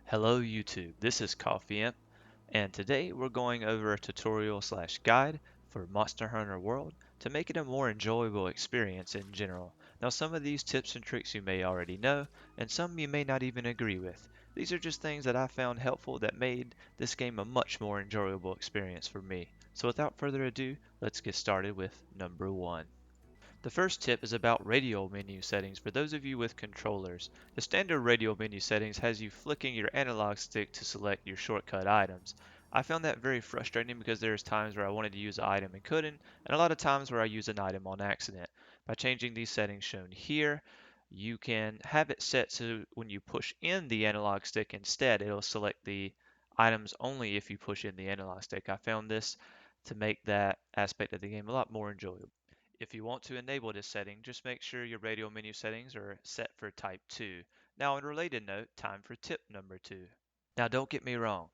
Hello YouTube, this is Coffee Imp, and today we're going over a tutorial slash guide for Monster Hunter World to make it a more enjoyable experience in general. Now some of these tips and tricks you may already know, and some you may not even agree with. These are just things that I found helpful that made this game a much more enjoyable experience for me. So without further ado, let's get started with number 1. The first tip is about radial menu settings for those of you with controllers. The standard radial menu settings has you flicking your analog stick to select your shortcut items. I found that very frustrating because there's times where I wanted to use an item and couldn't, and a lot of times where I use an item on accident. By changing these settings shown here, you can have it set so when you push in the analog stick instead, it'll select the items only if you push in the analog stick. I found this to make that aspect of the game a lot more enjoyable. If you want to enable this setting, just make sure your radial menu settings are set for type 2. Now, on a related note, time for tip number 2. Now, don't get me wrong,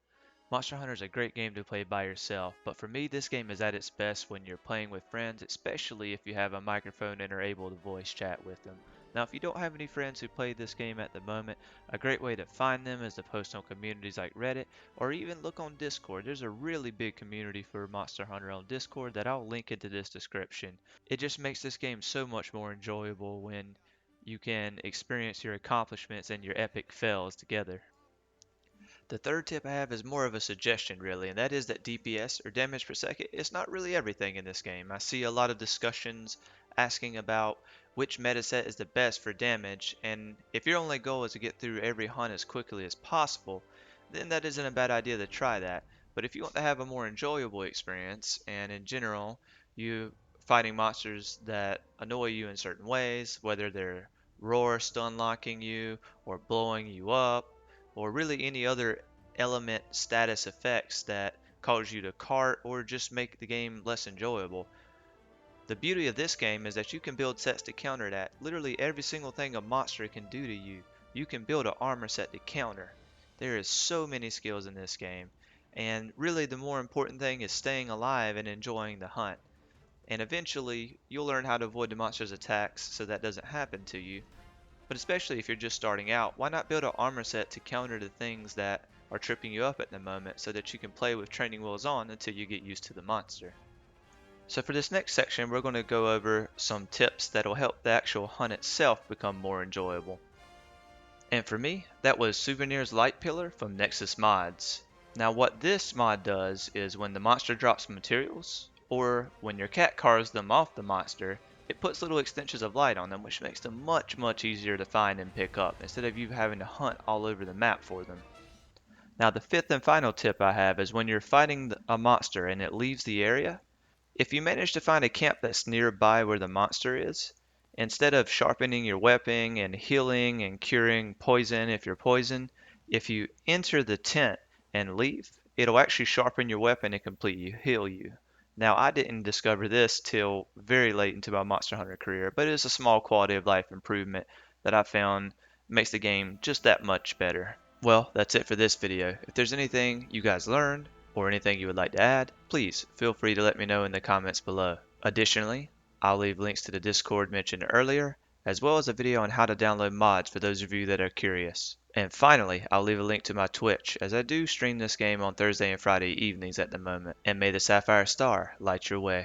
Monster Hunter is a great game to play by yourself, but for me, this game is at its best when you're playing with friends, especially if you have a microphone and are able to voice chat with them. Now, if you don't have any friends who play this game at the moment, a great way to find them is to post on communities like Reddit or even look on Discord. There's a really big community for Monster Hunter on Discord that I'll link into this description. It just makes this game so much more enjoyable when you can experience your accomplishments and your epic fails together. The third tip I have is more of a suggestion, really, and that is that DPS, or damage per second, is not really everything in this game. I see a lot of discussions asking about which meta set is the best for damage, and if your only goal is to get through every hunt as quickly as possible, then that isn't a bad idea to try that. But if you want to have a more enjoyable experience, and in general, you fighting monsters that annoy you in certain ways, whether they're roar stun locking you, or blowing you up, or really any other element status effects that cause you to cart or just make the game less enjoyable. The beauty of this game is that you can build sets to counter that. Literally every single thing a monster can do to you, you can build an armor set to counter. There is so many skills in this game, and really the more important thing is staying alive and enjoying the hunt. And eventually, you'll learn how to avoid the monster's attacks so that doesn't happen to you. But especially if you're just starting out, why not build an armor set to counter the things that are tripping you up at the moment so that you can play with training wheels on until you get used to the monster. So for this next section, we're going to go over some tips that will help the actual hunt itself become more enjoyable. And for me, that was Souvenirs Light Pillar from Nexus Mods. Now what this mod does is when the monster drops materials, or when your cat carves them off the monster, it puts little extensions of light on them, which makes them much easier to find and pick up, instead of you having to hunt all over the map for them. Now the fifth and final tip I have is when you're fighting a monster and it leaves the area, if you manage to find a camp that's nearby where the monster is, instead of sharpening your weapon and healing and curing poison if you're poisoned, if you enter the tent and leave, it'll actually sharpen your weapon and completely heal you. Now, I didn't discover this till very late into my Monster Hunter career, but it is a small quality of life improvement that I found makes the game just that much better. Well, that's it for this video. If there's anything you guys learned, or anything you would like to add, please feel free to let me know in the comments below. Additionally, I'll leave links to the Discord mentioned earlier, as well as a video on how to download mods for those of you that are curious. And finally, I'll leave a link to my Twitch, as I do stream this game on Thursday and Friday evenings at the moment. And may the Sapphire Star light your way.